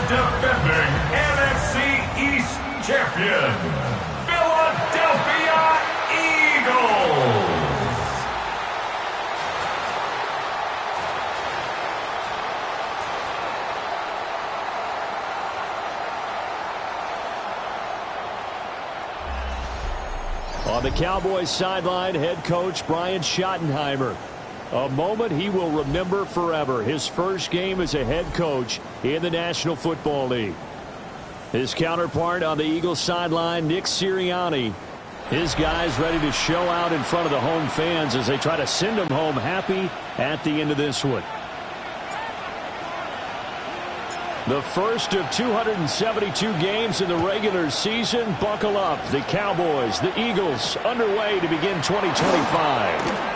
defending NFC East champion, Philadelphia Eagles. On the Cowboys sideline, head coach Brian Schottenheimer. A moment he will remember forever. His first game as a head coach in the National Football League. His counterpart on the Eagles sideline, Nick Sirianni. His guys ready to show out in front of the home fans as they try to send them home happy at the end of this one. The first of 272 games in the regular season. Buckle up. The Cowboys, the Eagles, underway to begin 2025.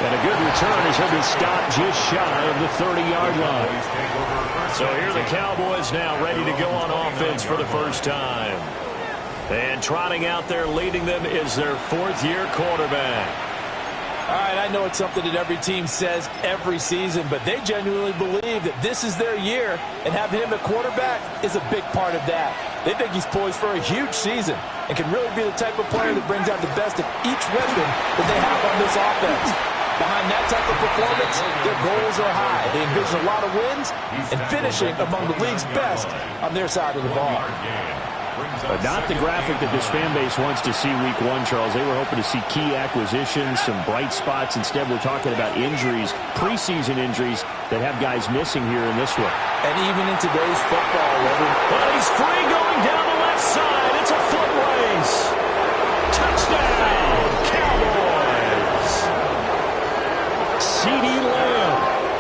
And a good return as he'll be stopped just shy of the 30-yard line. So here the Cowboys now ready to go on offense for the first time. And trotting out there leading them is their fourth-year quarterback. All right, I know it's something that every team says every season, but they genuinely believe that this is their year, and having him at quarterback is a big part of that. They think he's poised for a huge season and can really be the type of player that brings out the best of each weapon that they have on this offense. Behind that type of performance, their goals are high. They envision a lot of wins and finishing among the league's best on their side of the ball. But not the graphic that this fan base wants to see week one, Charles. They were hoping to see key acquisitions, some bright spots. Instead, we're talking about injuries, preseason injuries that have guys missing here in this one. And even in today's football, but he's free going down the left side. It's a foot race. Touchdown, Cowboys. CeeDee Lamb,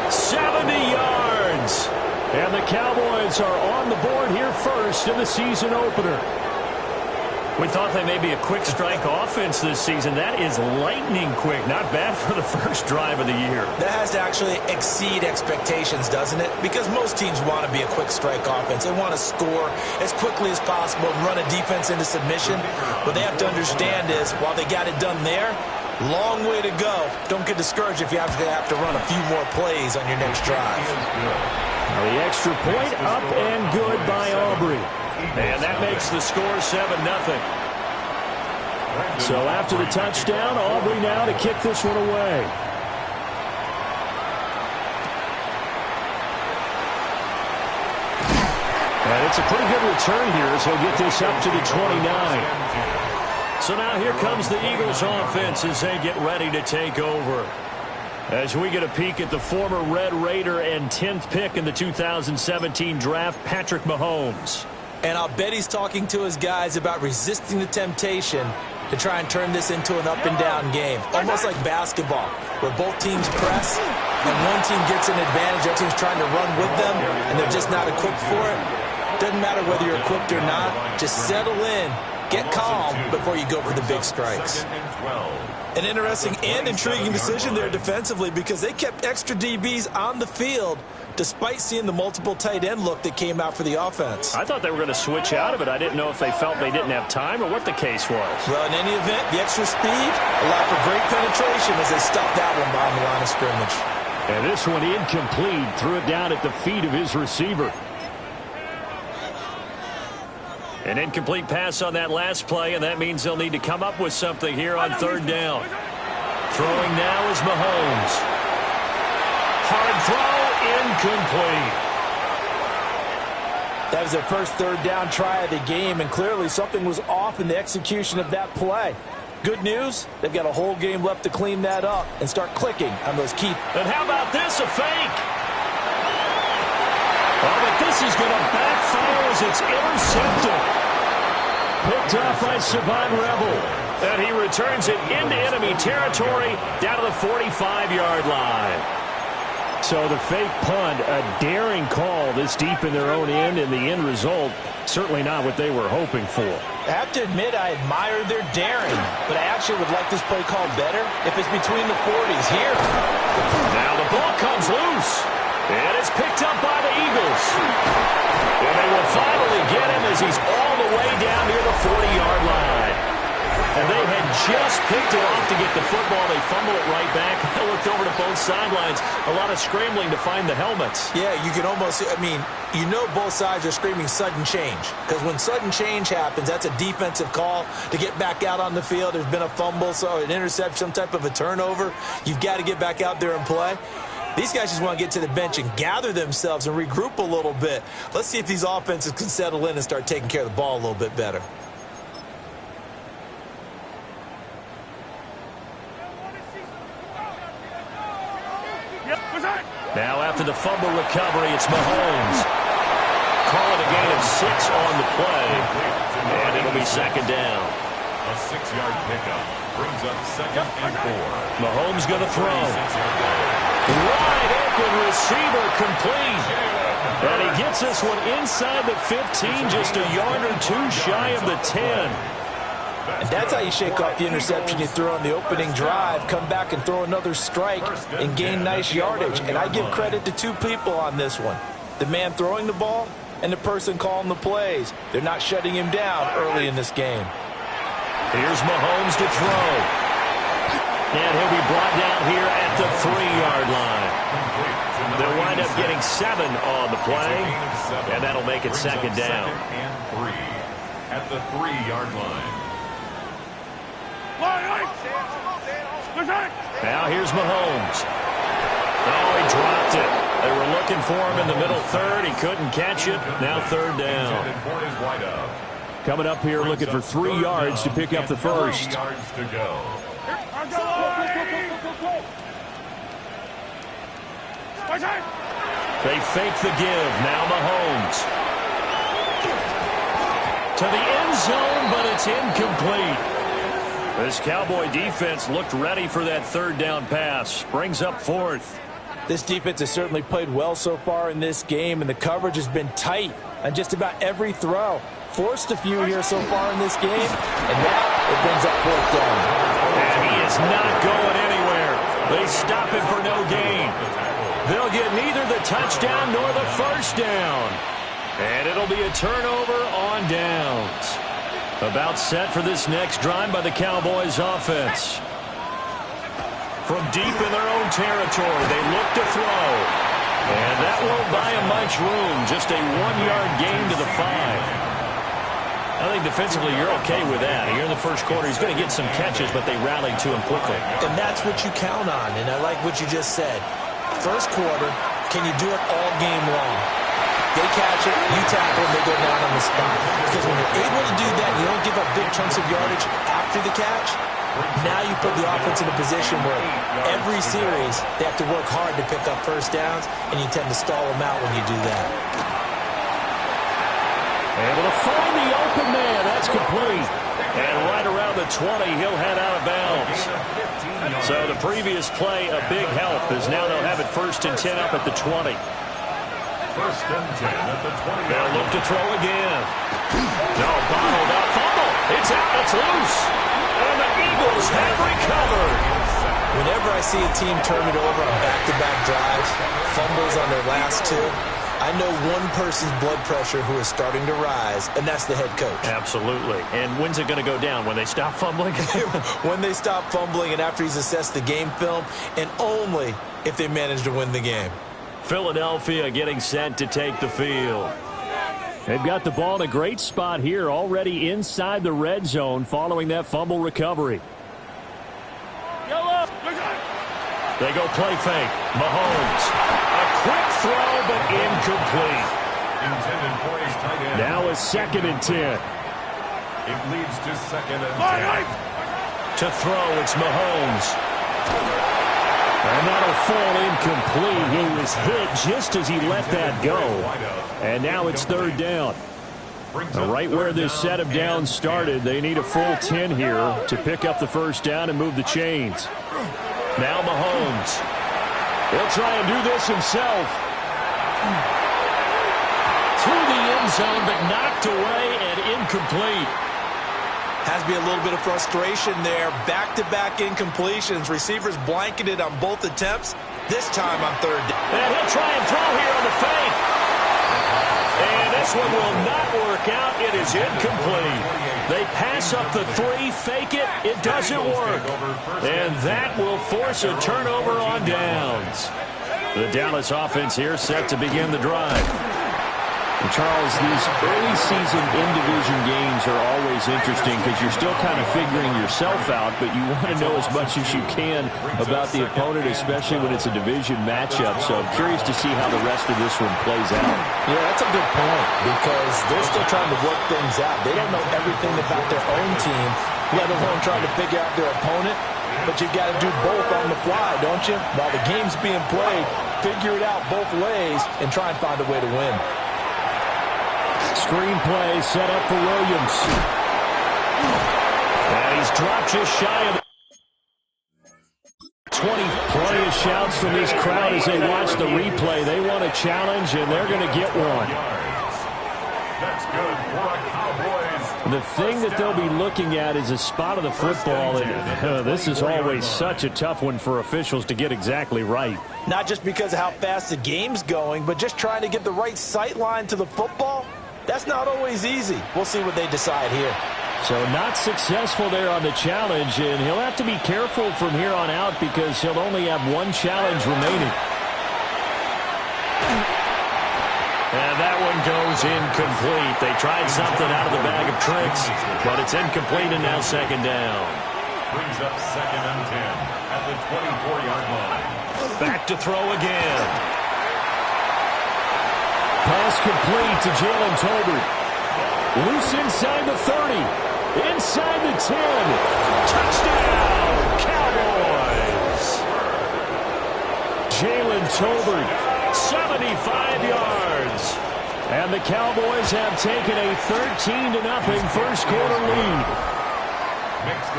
70 yards. And the Cowboys are on the board here first in the season opener. We thought they may be a quick strike offense this season. That is lightning quick. Not bad for the first drive of the year. That has to actually exceed expectations, doesn't it? Because most teams want to be a quick strike offense. They want to score as quickly as possible and run a defense into submission. What they have to understand is, while they got it done there, long way to go. Don't get discouraged if you have to run a few more plays on your next drive. The extra point up and good by Aubrey. And that makes the score 7-0. So after the touchdown, Aubrey now to kick this one away. And it's a pretty good return here as he'll get this up to the 29. So now here comes the Eagles offense as they get ready to take over. As we get a peek at the former Red Raider and 10th pick in the 2017 draft, Patrick Mahomes. And I'll bet he's talking to his guys about resisting the temptation to try and turn this into an up-and-down game. Almost like basketball, where both teams press, and one team gets an advantage, the other team's trying to run with them, and they're just not equipped for it. Doesn't matter whether you're equipped or not. Just settle in, get calm before you go for the big strikes. An interesting and intriguing decision there defensively because they kept extra DBs on the field despite seeing the multiple tight end look that came out for the offense. I thought they were going to switch out of it. I didn't know if they felt they didn't have time or what the case was. Well, in any event, the extra speed allowed for great penetration as they stuffed that one behind the line of scrimmage. And this one incomplete. Threw it down at the feet of his receiver. An incomplete pass on that last play, and that means they'll need to come up with something here on third down. Throwing now is Mahomes. Hard throw, incomplete. That was their first third down try of the game, and clearly something was off in the execution of that play. Good news, they've got a whole game left to clean that up and start clicking on those key. And how about this, a fake? Oh, but this is going to backfire as it's intercepted. Picked off by Savon Rebel. And he returns it into enemy territory down to the 45-yard line. So the fake punt, a daring call this deep in their own end, and the end result, certainly not what they were hoping for. I have to admit I admire their daring, but I actually would like this play called better if it's between the 40s here. Now the ball comes loose, and it's picked up by the Eagles. And they will finally get him as he's all the way down near the 40-yard line. And they had just picked it off to get the football. They fumble it right back. I looked over to both sidelines. A lot of scrambling to find the helmets. Yeah, you can almost, you know both sides are screaming sudden change. Because when sudden change happens, that's a defensive call to get back out on the field. There's been a fumble, so an interception, some type of a turnover. You've got to get back out there and play. These guys just want to get to the bench and gather themselves and regroup a little bit. Let's see if these offenses can settle in and start taking care of the ball a little bit better. Now after the fumble recovery, it's Mahomes. Call it a gain of 6 on the play, and it'll be second down. A 6-yard pickup brings up 2nd and 4. Mahomes going to throw. Wide open receiver complete. And he gets this one inside the 15, just a yard or two shy of the 10. And that's how you shake off the interception you threw on the opening drive, come back and throw another strike and gain nice yardage. And I give credit to two people on this one. The man throwing the ball and the person calling the plays. They're not shutting him down early in this game. Here's Mahomes to throw. And he'll be brought down here at the 3-yard line. They'll wind up getting 7 on the play, and that'll make it second down. 2nd and 3 at the 3-yard line. Now here's Mahomes. Oh, he dropped it. They were looking for him in the middle third. He couldn't catch it. Now third down. Coming up here looking for 3 yards to pick up the first. 3 yards to go. They fake the give. Now Mahomes. To the end zone, but it's incomplete. This Cowboy defense looked ready for that third down pass. Brings up 4th. This defense has certainly played well so far in this game, and the coverage has been tight on just about every throw. Forced a few here so far in this game, and now it brings up 4th down. And he is not going anywhere. They stop him for no gain. They'll get neither the touchdown nor the first down. And it'll be a turnover on downs. About set for this next drive by the Cowboys offense. From deep in their own territory, they look to throw. And that won't buy him much room. Just a 1-yard gain to the 5. I think defensively you're okay with that. Here in the first quarter, he's going to get some catches, but they rallied to him quickly. And that's what you count on, and I like what you just said. First quarter, can you do it all game long? They catch it, you tackle, and they go down on the spot. Because when you're able to do that, you don't give up big chunks of yardage after the catch. Now you put the offense in a position where every series they have to work hard to pick up first downs, and you tend to stall them out when you do that. Able to find the open man. That's complete. And right around the 20, he'll head out of bounds. So the previous play, a big help, as now they'll have it 1st and 10 up at the 20. 1st and 10 at the 20. They'll look to throw again. No, bottled up. Fumble. It's out. It's loose. And the Eagles have recovered. Whenever I see a team turn it over on back-to-back drives, fumbles on their last 2, I know one person's blood pressure who is starting to rise, and that's the head coach. Absolutely. And when's it going to go down? When they stop fumbling? When they stop fumbling and after he's assessed the game film, and only if they manage to win the game. Philadelphia getting set to take the field. They've got the ball in a great spot here, already inside the red zone following that fumble recovery. They go play fake. Mahomes. A quick throw, but incomplete. Intended for his tight end. Now a 2nd and 10. It leads to 2nd and 10. To throw, it's Mahomes. And that'll fall incomplete. He was hit just as he let that go. And now it's 3rd down. Right where this set of downs started, they need a full 10 here to pick up the first down and move the chains. Now Mahomes. He'll try and do this himself. To the end zone, but knocked away and incomplete. Has to be a little bit of frustration there. Back-to-back incompletions. Receivers blanketed on both attempts. This time on 3rd down. And he'll try and throw here on the fake. And this one will not work out. It is incomplete. They pass up the 3, fake it. It doesn't work. And that will force a turnover on downs. The Dallas offense here set to begin the drive. And Charles, these early season in-division games are always interesting because you're still kind of figuring yourself out, but you want to know as much as you can about the opponent, especially when it's a division matchup. So I'm curious to see how the rest of this one plays out. Yeah, that's a good point because they're still trying to work things out. They don't know everything about their own team, let alone trying to figure out their opponent. But you've got to do both on the fly, don't you? While the game's being played, figure it out both ways and try and find a way to win. Screenplay set up for Williams. And he's dropped just shy of 20. Plenty of shouts from this crowd as they watch the replay. They want a challenge, and they're going to get one. That's good for a Cowboys. The thing that they'll be looking at is a spot of the football, and this is always such a tough one for officials to get exactly right. Not just because of how fast the game's going, but just trying to get the right sight line to the football. That's not always easy. We'll see what they decide here. So not successful there on the challenge, and he'll have to be careful from here on out because he'll only have one challenge remaining. And that one goes incomplete. They tried something out of the bag of tricks, but it's incomplete and now second down. Brings up 2nd and 10 at the 24-yard line. Back to throw again. Pass complete to Jalen Tolbert. Loose inside the 30. Inside the 10. Touchdown, Cowboys. Jalen Tolbert, 75 yards. And the Cowboys have taken a 13-0 first quarter lead.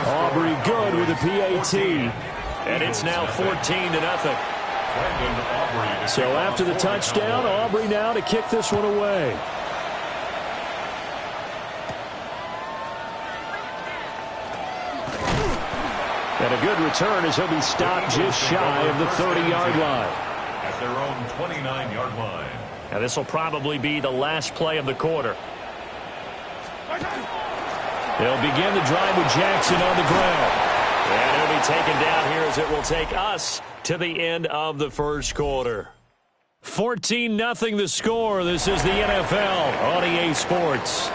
Aubrey good with a PAT. And it's now 14-0. So after the touchdown, Aubrey now to kick this one away. And a good return as he'll be stopped just shy of the 30-yard line. At their own 29-yard line. Now this will probably be the last play of the quarter. They'll begin the drive with Jackson on the ground. And he'll be taken down here as it will take us to the end of the first quarter. 14-0 the score. This is the NFL on EA Sports.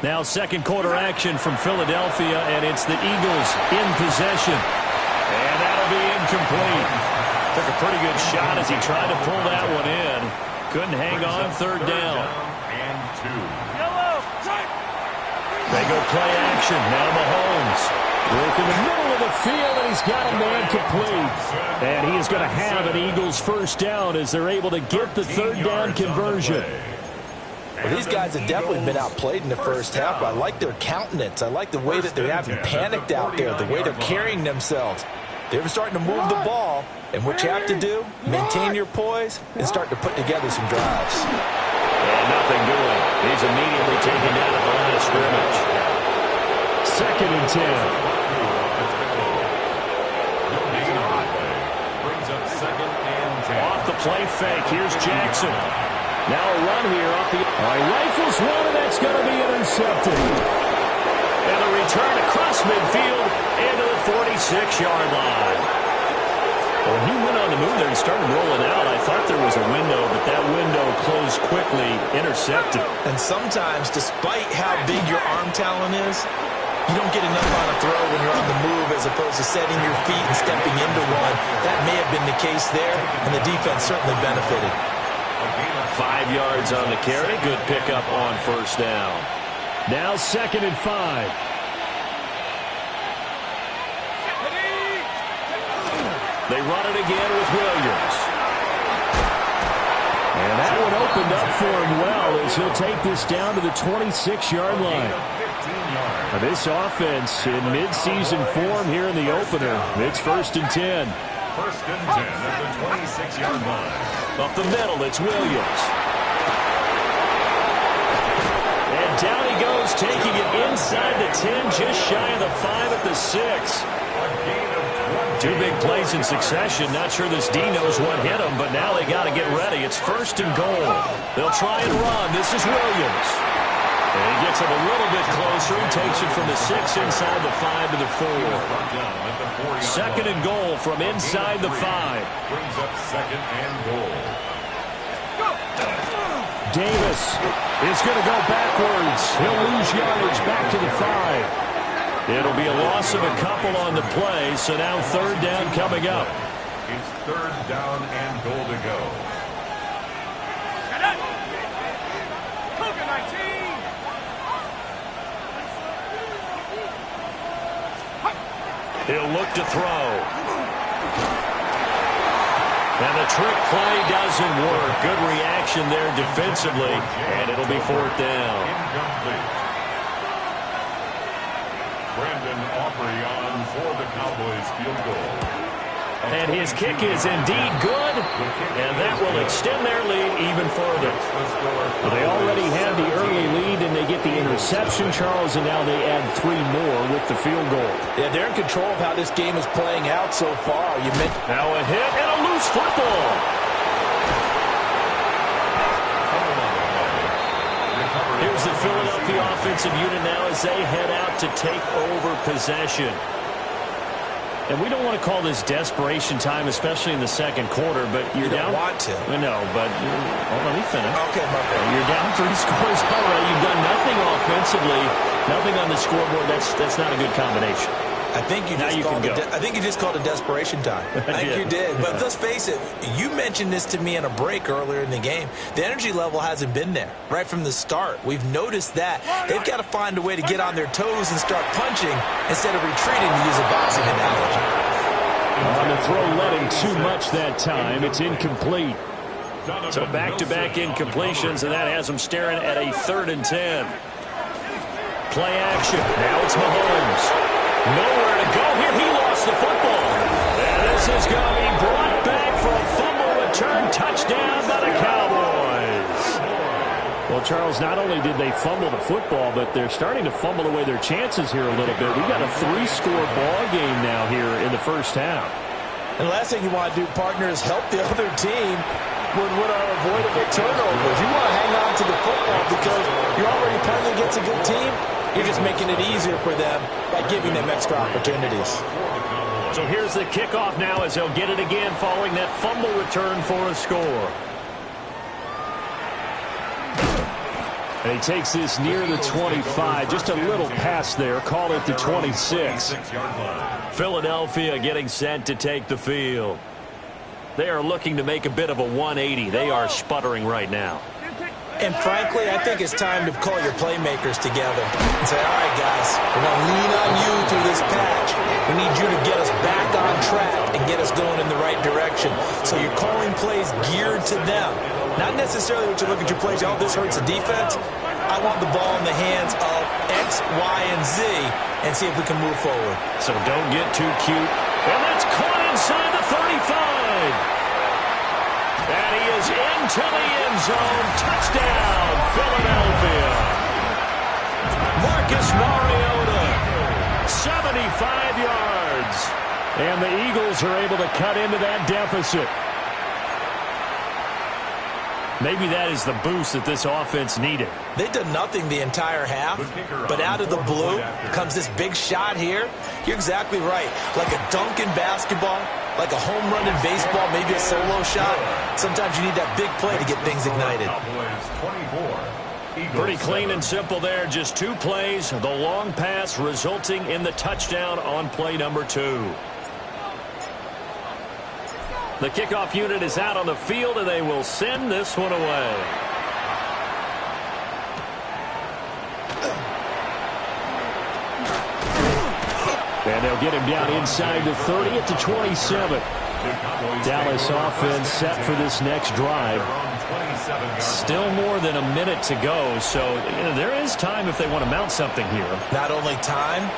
Now second quarter action from Philadelphia, and it's the Eagles in possession. And that'll be incomplete. Took a pretty good shot as he tried to pull that one in. Couldn't hang on, third down. They go play action. Now Mahomes. Work in the middle of the field, and he's got a man complete. And he is going to have an Eagles first down as they're able to get the third down conversion. Well, these guys have definitely been outplayed in the first half. I like their countenance. I like the way that they haven't panicked out there, the way they're carrying themselves. They're starting to move the ball, and what you have to do, maintain your poise and start to put together some drives. And nothing doing. He's immediately taken down at the line of scrimmage. 2nd and 10. Brings up 2nd and 10. Off the play fake. Here's Jackson. Now a run here off the... rifles one, and that's going to be intercepted. And a return across midfield into the 46-yard line. When he went on the move there and started rolling out, I thought there was a window, but that window closed quickly, intercepted. And sometimes, despite how big your arm talent is, you don't get enough on a throw when you're on the move as opposed to setting your feet and stepping into one. That may have been the case there, and the defense certainly benefited. 5 yards on the carry. Good pickup on first down. Now 2nd and 5. They run it again with Williams. And that one opened up for him well as he'll take this down to the 26-yard line. Now this offense in midseason form here in the opener. It's 1st and 10. 1st and 10 at the 26-yard line. Up the middle, it's Williams. And down he goes, taking it inside the 10, just shy of the 5 at the 6. A gain of Two big plays in succession. Not sure this D knows what hit him, but now they got to get ready. It's 1st and goal. They'll try and run. This is Williams. And he gets him a little bit closer. He takes it from the 6 inside the 5 to the 4. 2nd and goal from inside the 5. Brings up 2nd and goal. Davis is going to go backwards. He'll lose yardage back to the 5. It'll be a loss of a couple on the play, so now 3rd down coming up. It's 3rd down and goal to go. He'll look to throw. And the trick play doesn't work. Good reaction there defensively, and it'll be 4th down. Incomplete. Brandon Aubrey on for the Cowboys field goal. And his kick is indeed good, and that will extend their lead even further. They already had the early lead, and they get the interception, Charles, and now they add 3 more with the field goal. Yeah, they're in control of how this game is playing out so far. Now a hit and a loose football. Here's the Philadelphia offensive unit now as they head out to take over possession. And we don't want to call this desperation time, especially in the 2nd quarter, but you're down. You don't want to. No, but let me finish. Okay, my bad. You're down 3 scores already. You've done nothing offensively, nothing on the scoreboard. That's not a good combination. I think you just called it desperation time. I think you did. But let's face it, you mentioned this to me in a break earlier in the game. The energy level hasn't been there right from the start. We've noticed that. They've got to find a way to get on their toes and start punching instead of retreating, to use a boxing analogy. On the throw, letting too much that time. It's incomplete. So back-to-back incompletions, and that has them staring at a 3rd and 10. Play action. Now it's Mahomes. Nowhere to go here. He lost the football. And this is going to be brought back for a fumble return touchdown by the Cowboys. Well, Charles, not only did they fumble the football, but they're starting to fumble away their chances here a little bit. We've got a 3-score ball game now here in the 1st half. And the last thing you want to do, partner, is help the other team with what are avoidable turnovers. You want to hang on to the football because you're already playing against a good team. You're just making it easier for them by giving them extra opportunities. So here's the kickoff now as they'll get it again following that fumble return for a score. And he takes this near the 25. Just a little pass there. Call it the 26. Philadelphia getting set to take the field. They are looking to make a bit of a 180. They are sputtering right now. And frankly, I think it's time to call your playmakers together and say, all right, guys, we're going to lean on you through this patch. We need you to get us back on track and get us going in the right direction. So you're calling plays geared to them. Not necessarily what you look at your plays, oh, this hurts the defense. I want the ball in the hands of X, Y, and Z and see if we can move forward. So don't get too cute. And that's caught inside the 35. And he is into the end zone. Touchdown, Philadelphia. Marcus Mariota, 75 yards. And the Eagles are able to cut into that deficit. Maybe that is the boost that this offense needed. They've done nothing the entire half, but out of the blue comes this big shot here. You're exactly right. Like a dunk in basketball, like a home run in baseball, maybe a solo shot. Sometimes you need that big play to get things ignited. Pretty clean and simple there. Just 2 plays. The long pass resulting in the touchdown on play number 2. The kickoff unit is out on the field, and they will send this one away. And they'll get him down inside the 30 at the 27. Dallas offense set for this next drive. Still more than a minute to go, so there is time if they want to mount something here. Not only time,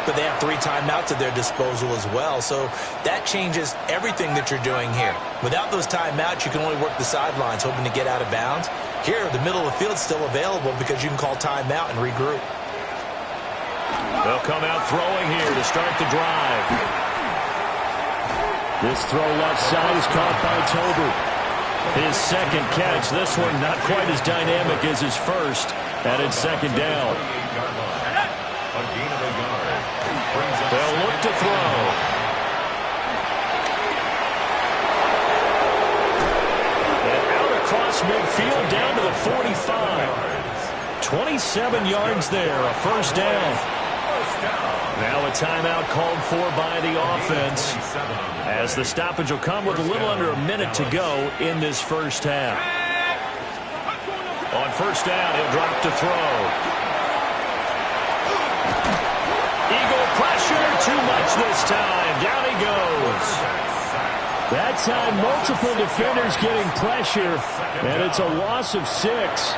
but they have 3 timeouts at their disposal as well. So that changes everything that you're doing here. Without those timeouts, you can only work the sidelines, hoping to get out of bounds. Here, the middle of the field is still available because you can call timeout and regroup. They'll come out throwing here to start the drive. This throw left side is caught by Tober. His second catch. This one not quite as dynamic as his first. And it's second down. They'll look to throw. And out across midfield down to the 45. 27 yards there, a first down. Now a timeout called for by the offense, as the stoppage will come with a little under a minute to go in this first half. On first down, he'll drop to throw. Eagle pressure, too much this time. Down he goes. That time, multiple defenders getting pressure, and it's a loss of 6.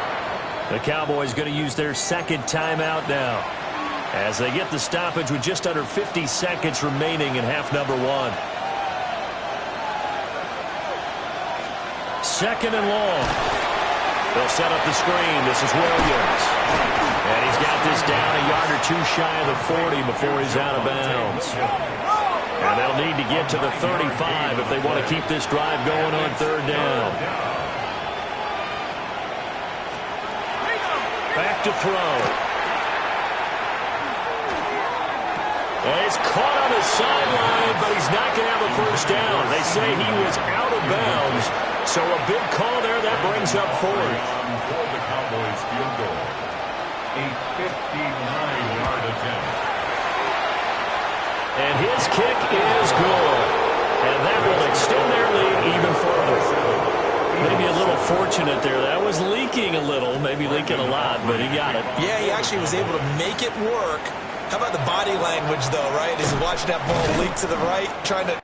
The Cowboys going to use their second timeout now, as they get the stoppage with just under 50 seconds remaining in half number 1. Second and long. They'll set up the screen. This is Williams. And he's got this down a yard or two shy of the 40 before he's out of bounds. And they'll need to get to the 35 if they want to keep this drive going on third down. Back to throw. And he's caught on the sideline, but he's not going to have a first down. They say he was out of bounds, so a big call there. That brings up fourth. For the Cowboys field goal. A 59-yard attempt. And his kick is good. And that will extend their lead even further. Maybe a little fortunate there. That was leaking a little, maybe leaking a lot, but he got it. Yeah, he actually was able to make it work. How about the body language, though, right? As he's watching that ball leak to the right, trying to...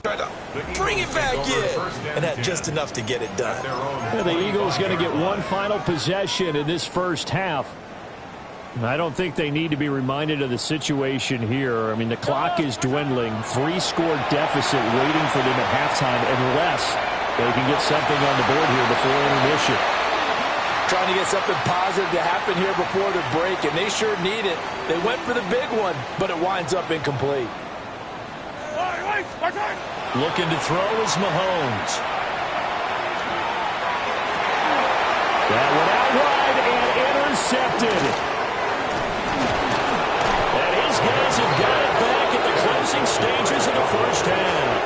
Try to bring it back in, and had just enough to get it done. Yeah, the Eagles going to get one final possession in this first half. I don't think they need to be reminded of the situation here. I mean, the clock is dwindling. 3-score deficit waiting for them at halftime unless they can get something on the board here before intermission. Trying to get something positive to happen here before the break, and they sure need it. They went for the big one, but it winds up incomplete. Looking to throw is Mahomes. That one out wide and intercepted. And his guys have got it back at the closing stages of the first half.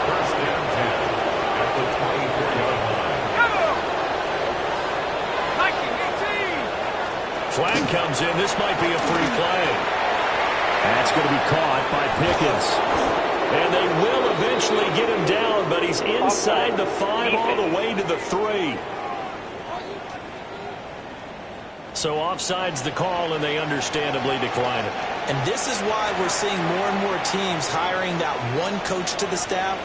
First and 10 at the 24-yard line. Flag comes in. This might be a free play. That's going to be caught by Pickens. And they will eventually get him down, but he's inside the 5 all the way to the 3. So offside's the call, and they understandably decline it. And this is why we're seeing more and more teams hiring that one coach to the staff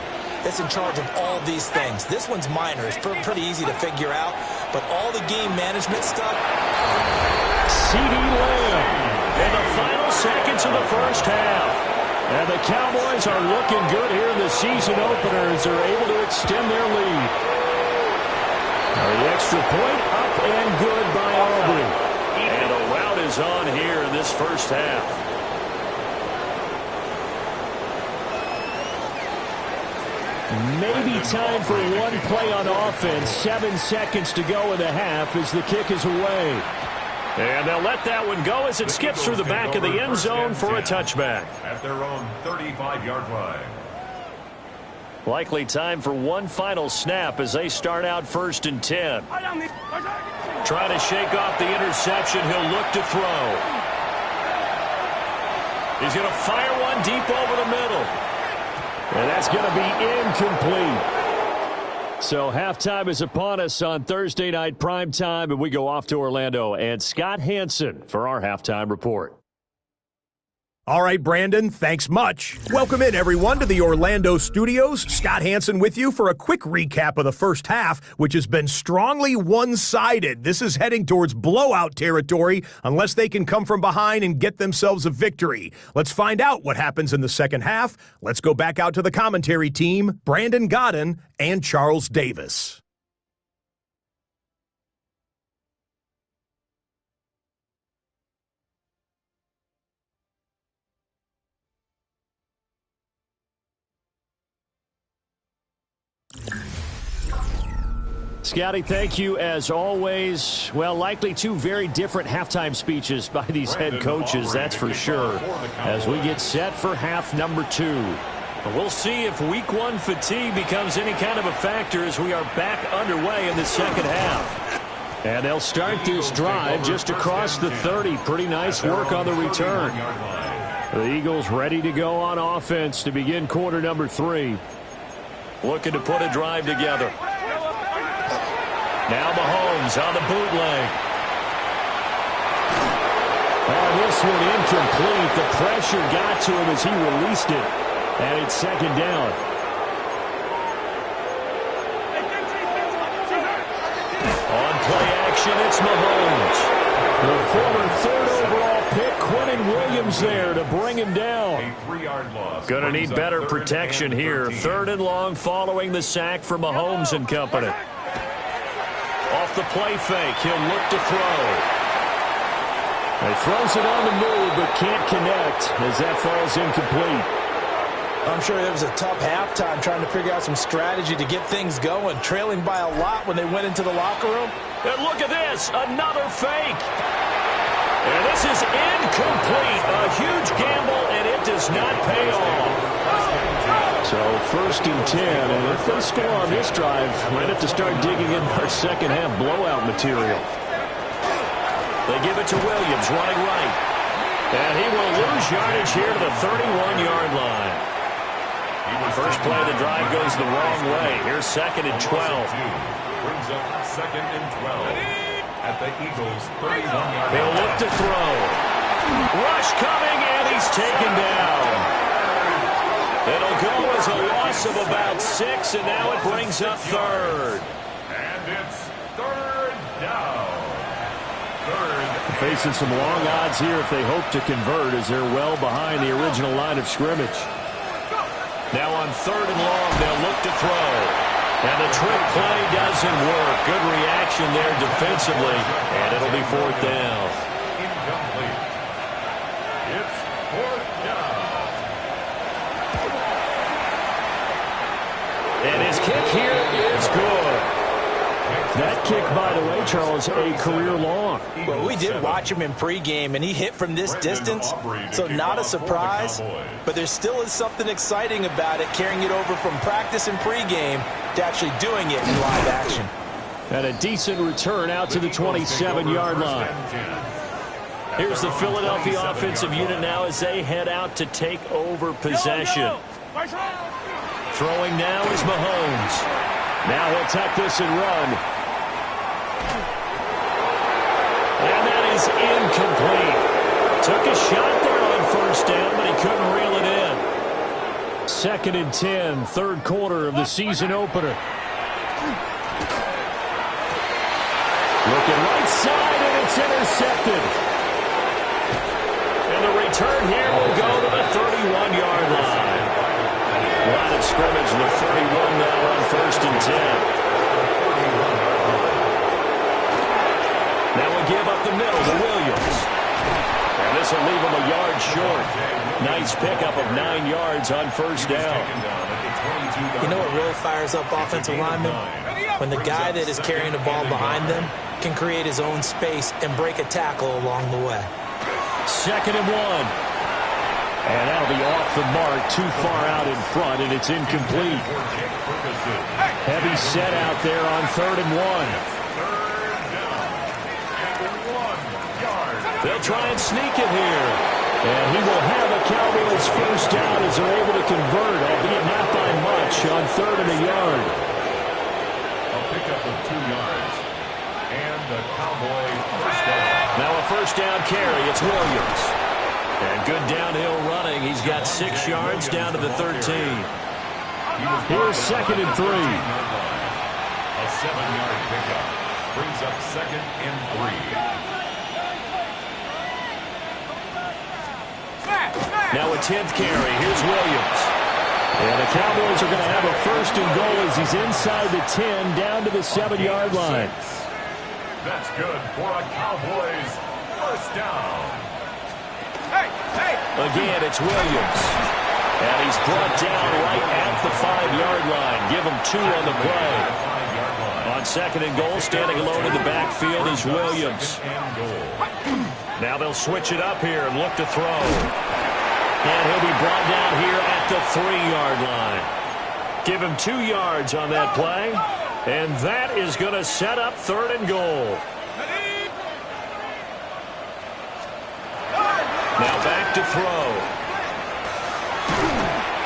that's in charge of all these things. This one's minor. It's pretty easy to figure out, but all the game management stuff. CeeDee Lamb in the final seconds of the first half. And the Cowboys are looking good here in the season opener as they're able to extend their lead. Now the extra point up and good by Aubrey. And a rout is on here in this first half. Maybe time for one play on offense. 7 seconds to go in the half as the kick is away. And they'll let that one go as it skips through the back of the end zone for a touchback. At their own 35-yard line. Likely time for one final snap as they start out 1st and 10. Trying to shake off the interception. He'll look to throw. He's going to fire one deep over the middle. And that's going to be incomplete. So halftime is upon us on Thursday night primetime, and we go off to Orlando. And Scott Hansen for our halftime report. All right, Brandon, thanks much. Welcome in, everyone, to the Orlando studios. Scott Hansen with you for a quick recap of the first half, which has been strongly one-sided. This is heading towards blowout territory unless they can come from behind and get themselves a victory. Let's find out what happens in the second half. Let's go back out to the commentary team, Brandon Godden and Charles Davis. Scotty, thank you as always. Well, likely two very different halftime speeches by these head coaches, that's for sure, as we get set for half number 2. We'll see if week 1 fatigue becomes any kind of a factor as we are back underway in the second half. And they'll start this drive just across the 30. Pretty nice work on the return. The Eagles ready to go on offense to begin quarter number 3. Looking to put a drive together. Now Mahomes on the bootleg. Oh, this one incomplete. The pressure got to him as he released it. And it's second down. On play action, it's Mahomes. The former third overall pick, Quentin Williams there to bring him down. A 3-yard loss. Gonna need better protection here. Third and long following the sack for Mahomes and company. Off the play fake, he'll look to throw. He throws it on the move, but can't connect as that falls incomplete. I'm sure it was a tough halftime trying to figure out some strategy to get things going, trailing by a lot when they went into the locker room. And look at this, another fake. And this is incomplete. A huge gamble, and it does not pay off. So first and 10, and if they score on this drive, might have to start digging in our second half blowout material. They give it to Williams, running right. And he will lose yardage here to the 31-yard line. First play of the drive goes the wrong way. Here's second and 12. Brings up second and 12 at the Eagles' 31-yard line. He'll look to throw. Rush coming, and he's taken down. It'll go as a loss of about 6, and now it brings up third. And it's third down. Facing some long odds here if they hope to convert, as they're well behind the original line of scrimmage. Now on third and long, they'll look to throw. And the trick play doesn't work. Good reaction there defensively, and it'll be fourth down. Incomplete. It's fourth down. And his kick here is good. That kick, by the way, Charles, a career long. Well, we did watch him in pregame, and he hit from this distance, so not a surprise. But there still is something exciting about it, carrying it over from practice and pregame to actually doing it in live action. And a decent return out to the 27-yard line. Here's the Philadelphia offensive unit now as they head out to take over possession. Throwing now is Mahomes. Now he'll tuck this and run. And that is incomplete. Took a shot there on first down, but he couldn't reel it in. Second and 10, third quarter of the season opener. Looking right side, and it's intercepted. And the return here will go to the 31-yard line. Line of scrimmage, the 31 now on first and 10. Now we'll give up the middle to Williams. And this will leave him a yard short. Nice pickup of 9 yards on first down. You know what really fires up offensive linemen? When the guy that is carrying the ball behind them can create his own space and break a tackle along the way. Second and 1. And that'll be off the mark, too far out in front, and it's incomplete. Heavy set out there on third and 1. They'll try and sneak it here. And he will have a Cowboys first down as they're able to convert, albeit not by much, on third and a yard. A pickup of 2 yards. And the Cowboy first down. Now a first down carry. It's Williams. And good downhill running. He's got 6 yards down to the 13. Here's 2nd and 3. A 7-yard pickup brings up 2nd and 3. Now a 10th carry. Here's Williams. And the Cowboys are going to have a 1st and goal as he's inside the 10 down to the 7-yard line. That's good for a Cowboys 1st down. Again, it's Williams. And he's brought down right at the 5-yard line. Give him 2 on the play. On 2nd and goal, standing alone in the backfield is Williams. Now they'll switch it up here and look to throw. And he'll be brought down here at the 3-yard line. Give him 2 yards on that play. And that is going to set up 3rd and goal. Now back to throw.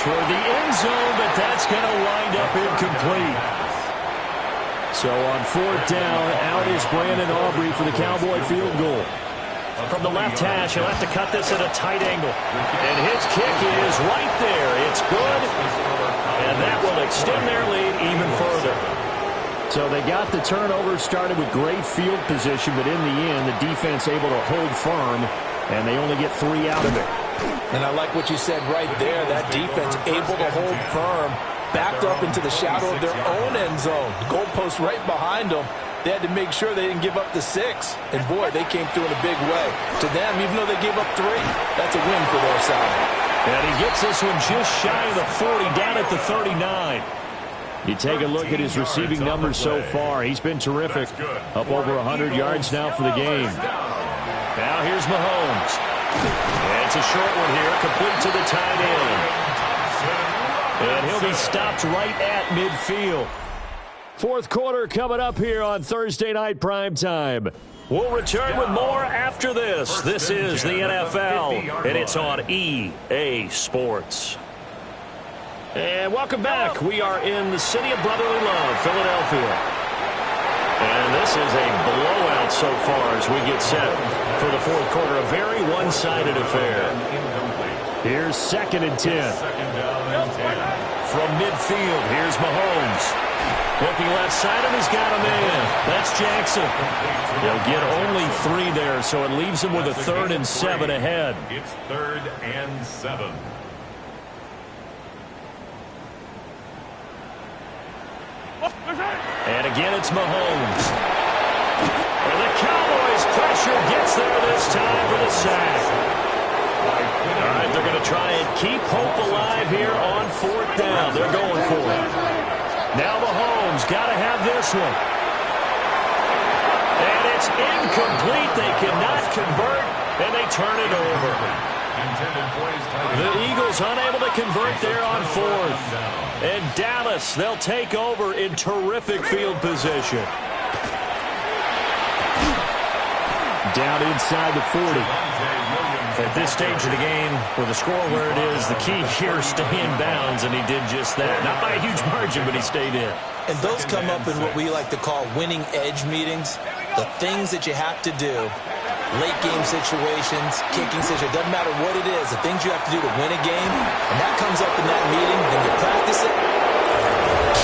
Toward the end zone, but that's going to wind up incomplete. So on 4th down, out is Brandon Aubrey for the Cowboy field goal. From the left hash, he'll have to cut this at a tight angle. And his kick is right there. It's good. And that will extend their lead even further. So they got the turnover started with great field position, but in the end, the defense able to hold firm, and they only get 3 out of it. And I like what you said right there. That defense able to hold firm, backed up into the shadow of their own end zone. The goalpost right behind them. They had to make sure they didn't give up the 6. And, boy, they came through in a big way. To them, even though they gave up 3, that's a win for their side. And he gets this one just shy of the 40, down at the 39. You take a look at his receiving numbers so far. He's been terrific. Up over 100 yards now for the game. Now here's Mahomes. And it's a short one here, complete to the tight end. And he'll be stopped right at midfield. 4th quarter coming up here on Thursday Night Primetime. We'll return with more after this. This is the NFL, and it's on EA Sports. And welcome back. We are in the city of brotherly love, Philadelphia. And this is a blowout so far as we get set for the 4th quarter. A very one-sided affair. Here's 2nd and 10. From midfield, here's Mahomes. Looking left side, and he's got a man. That's Jackson. They'll get only 3 there, so it leaves him with a 3rd and 7 ahead. It's 3rd and 7. And again, it's Mahomes. And the Cowboys' pressure gets there this time for the sack. All right, they're going to try and keep hope alive here on 4th down. They're going for it. Now Mahomes got to have this one. And it's incomplete. They cannot convert, and they turn it over. The Eagles unable to convert there on 4th. And Dallas, they'll take over in terrific field position. Down inside the 40. At this stage of the game, with the score where it is, the key here is stay in bounds, and he did just that. Not by a huge margin, but he stayed in. And those come up in what we like to call winning edge meetings. The things that you have to do, late game situations, kicking situations, doesn't matter what it is, the things you have to do to win a game, and that comes up in that meeting, then you practice it.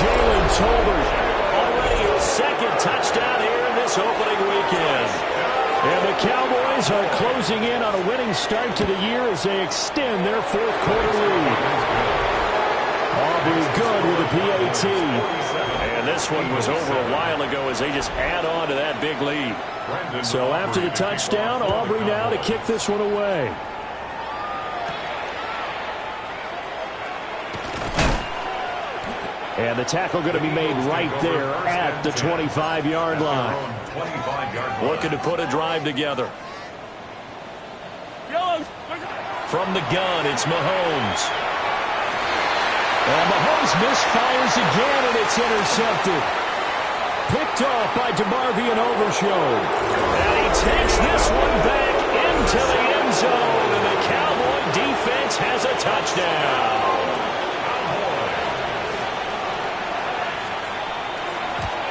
Jalen Tolbert, already his 2nd touchdown here in this opening weekend. And the Cowboys are closing in on a winning start to the year as they extend their 4th quarter lead. Aubrey good with a PAT. And this one was over a while ago as they just add on to that big lead. So after the touchdown, Aubrey now to kick this one away. And the tackle going to be made right there at the 25-yard line. Looking to put a drive together. From the gun, it's Mahomes. And Mahomes misfires again, and it's intercepted. Picked off by DeMarvion Overshow. And he takes this one back into the end zone, and the Cowboy defense has a touchdown.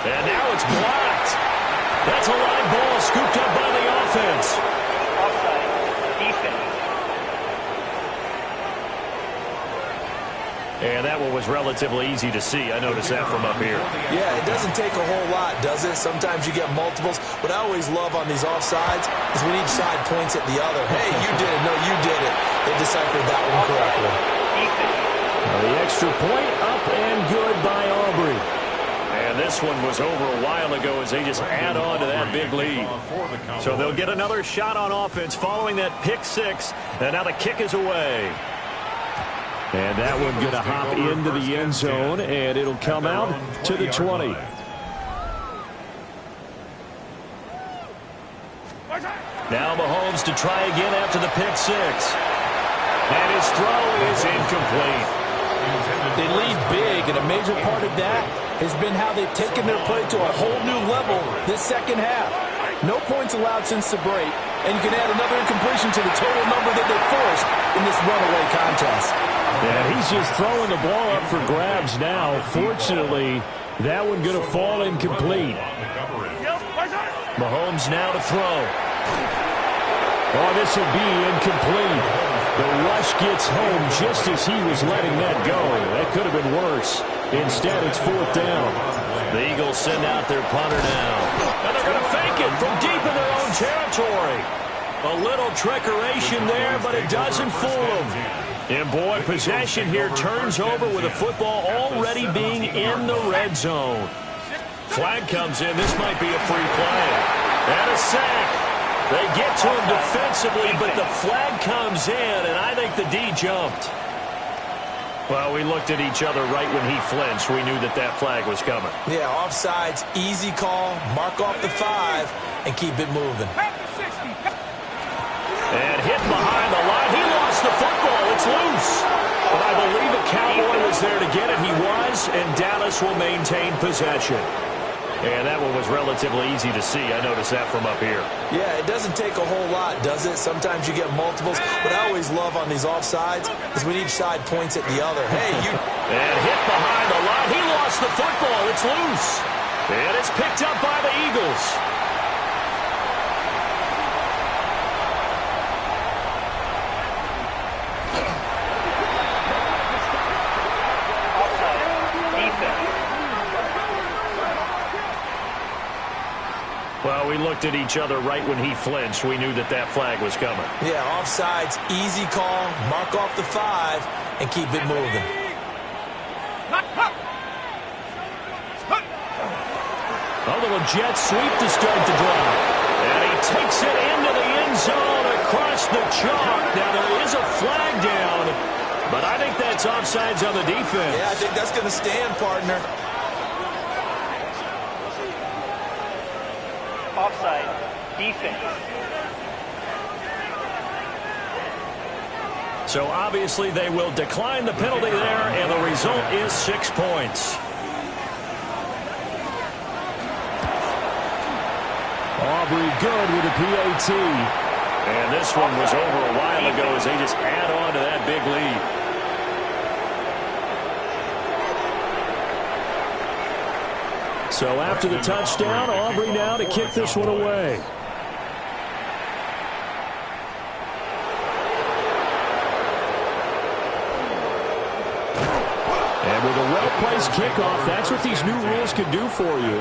And now it's blocked. That's a live ball scooped up by the offense. Offside. Defense. And that one was relatively easy to see. I noticed that from up here. Yeah, it doesn't take a whole lot, does it? Sometimes you get multiples. What I always love on these offsides is when each side points at the other. Hey, you did it. No, you did it. They deciphered that one correctly. The extra point up and good by Aubrey. And this one was over a while ago as they just add on to that big lead. So they'll get another shot on offense following that pick six. And now the kick is away. And that one going to hop into the end zone, and it'll come out to the 20. Now Mahomes to try again after the pick six. And his throw is incomplete. They lead big, and a major part of that has been how they've taken their play to a whole new level this second half. No points allowed since the break, and you can add another incompletion to the total number that they forced in this runaway contest. Yeah, he's just throwing the ball up for grabs now. Fortunately, that one going to fall incomplete. Mahomes now to throw. Oh, this will be incomplete. The rush gets home just as he was letting that go. That could have been worse. Instead, it's fourth down. The Eagles send out their punter now. And they're going to fake it from deep in their own territory. A little trickeration there, but it doesn't fool them. And, boy, possession here turns over with the football already being in the red zone. Flag comes in. This might be a free play. And a sack. They get to him defensively, but the flag comes in, and I think the D jumped. Well, we looked at each other right when he flinched. We knew that that flag was coming. Yeah, offsides, easy call, mark off the 5, and keep it moving. And hit behind the line. He lost the football. It's loose. But I believe a Cowboy was there to get it. He was, and Dallas will maintain possession. And that one was relatively easy to see. I noticed that from up here. Yeah, it doesn't take a whole lot, does it? Sometimes you get multiples. What I always love on these offsides is when each side points at the other. Hey, you... And hit behind the line. He lost the football. It's loose. And it's picked up by the Eagles. Well, we looked at each other right when he flinched. We knew that that flag was coming. Yeah, offsides, easy call, mark off the 5, and keep it moving. A little jet sweep to start the drive. And he takes it into the end zone across the chalk. Now, there is a flag down, but I think that's offsides on the defense. Yeah, I think that's going to stand, partner. Offside, defense. So obviously they will decline the penalty there, and the result is 6 points. Aubrey good with a PAT. And this one was over a while ago as they just add on to that big lead. So after the touchdown, Aubrey now to kick this one away. And with a well-placed kickoff, that's what these new rules can do for you,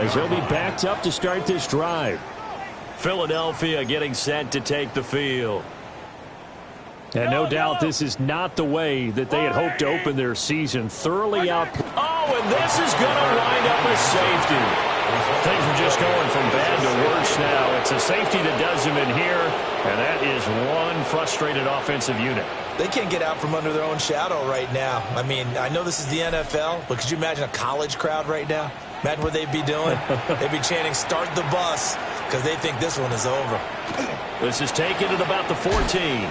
as they'll be backed up to start this drive. Philadelphia getting set to take the field. And no doubt this is not the way that they had hoped to open their season. Thoroughly out. Oh, and this is going to wind up a safety. Things are just going from bad to worse now. It's a safety that does them in here, and that is one frustrated offensive unit. They can't get out from under their own shadow right now. I mean, I know this is the NFL, but could you imagine a college crowd right now? Imagine what they'd be doing. They'd be chanting, "Start the bus," because they think this one is over. This is taken at about the 14.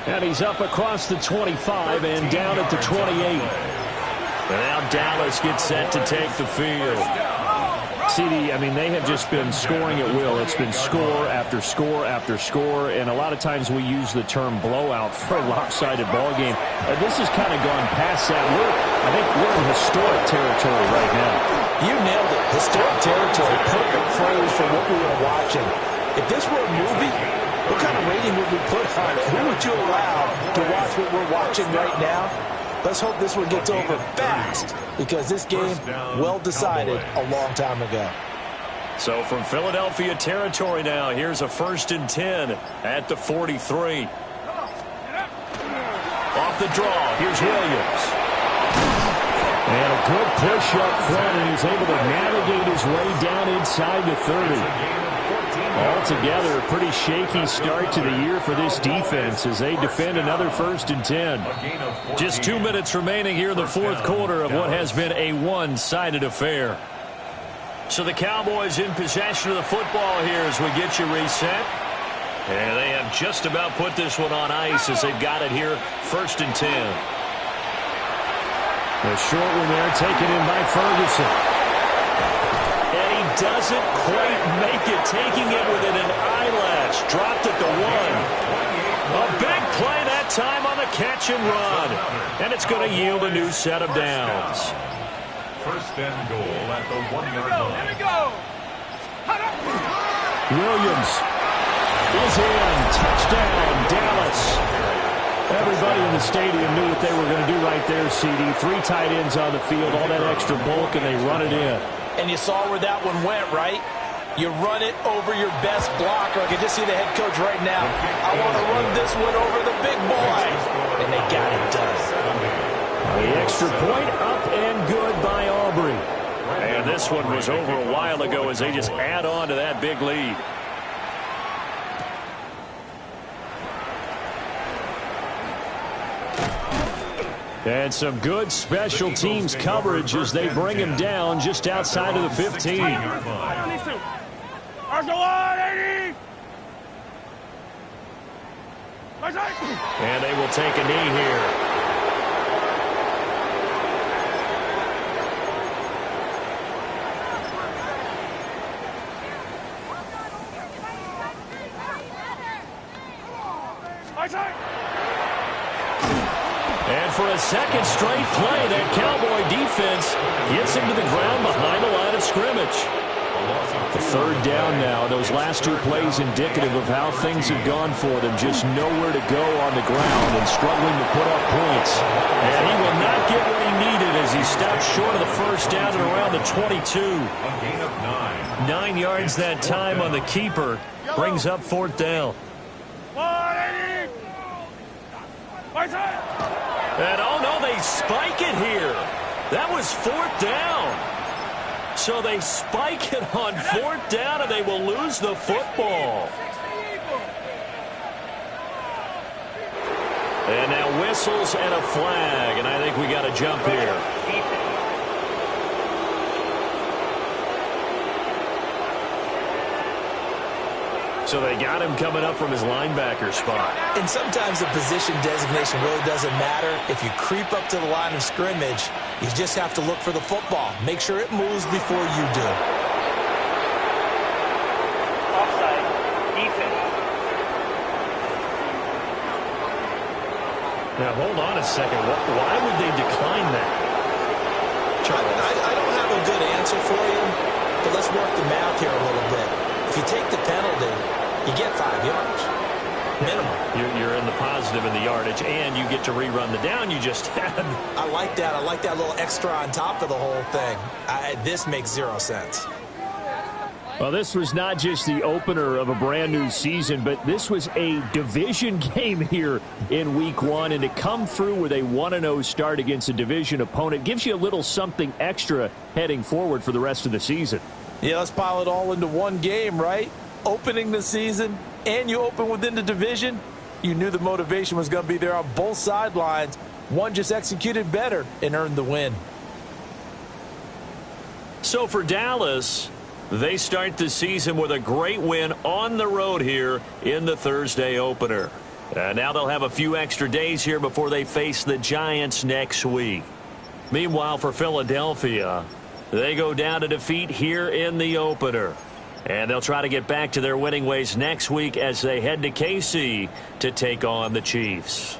And he's up across the 25 and down at the 28. And now Dallas gets set to take the field. CD, I mean, they have just been scoring at will. It's been score after score after score, and a lot of times we use the term blowout for a lopsided ball game. This has kind of gone past that. I think we're in historic territory right now. You nailed it. Historic territory. Perfect phrase for what we were watching. If this were a movie, what kind of rating would we put on it? Who would you allow to watch what we're watching right now? Let's hope this one gets over fast, because this game, well decided a long time ago. So from Philadelphia territory now, here's a 1st and 10 at the 43. Off the draw, here's Williams. And a good push up front, and he's able to navigate his way down inside the 30. Altogether, a pretty shaky start to the year for this defense as they defend another 1st and 10. Just 2 minutes remaining here in the fourth quarter of what has been a one-sided affair. So the Cowboys in possession of the football here as we get you reset. And they have just about put this one on ice as they've got it here, 1st and 10. The short one there taken in by Ferguson. And he doesn't quite make it, taking it within an eyelash. Dropped at the 1. A big play that time on the catch and run. And it's going to yield a new set of downs. 1st and goal at the 1-yard line. Here we go. Williams is in. Touchdown, Dallas. Everybody in the stadium knew what they were going to do right there, CD. 3 tight ends on the field, all that extra bulk, and they run it in. And you saw where that one went, right? You run it over your best blocker. I can just see the head coach right now. I want to run this one over the big boy. And they got it done. The extra point up and good by Aubrey. And this one was over a while ago as they just add on to that big lead. And some good special teams coverage as they bring him down just outside of the 15. And they will take a knee here. And for a second straight play, that Cowboy defense gets him to the ground behind the line of scrimmage. The 3rd down now. Those last 2 plays indicative of how things have gone for them. Just nowhere to go on the ground and struggling to put up points. And he will not get what he needed as he stopped short of the 1st down at around the 22. A gain of 9. 9 yards that time on the keeper. Brings up 4th down. And oh no, they spike it here. That was 4th down. So they spike it on 4th down and they will lose the football. And now whistles and a flag, and I think we got a jump here. So they got him coming up from his linebacker spot. And sometimes the position designation really doesn't matter. If you creep up to the line of scrimmage, you just have to look for the football. Make sure it moves before you do. Offside. Defense. Now, hold on a second. Why would they decline that? I don't have a good answer for you, but let's work the math here a little bit. If you take the penalty, you get 5 yards. Minimum. You're in the positive in the yardage, and you get to rerun the down you just had. I like that. I like that little extra on top of the whole thing. This makes 0 sense. Well, this was not just the opener of a brand new season, but this was a division game here in week 1. And to come through with a 1-0 start against a division opponent gives you a little something extra heading forward for the rest of the season. Yeah, let's pile it all into one game, right? Opening the season, and you open within the division. You knew the motivation was going to be there on both sidelines. One just executed better and earned the win. So for Dallas, they start the season with a great win on the road here in the Thursday opener. Now they'll have a few extra days here before they face the Giants next week. Meanwhile, for Philadelphia, they go down to defeat here in the opener. And they'll try to get back to their winning ways next week as they head to KC to take on the Chiefs.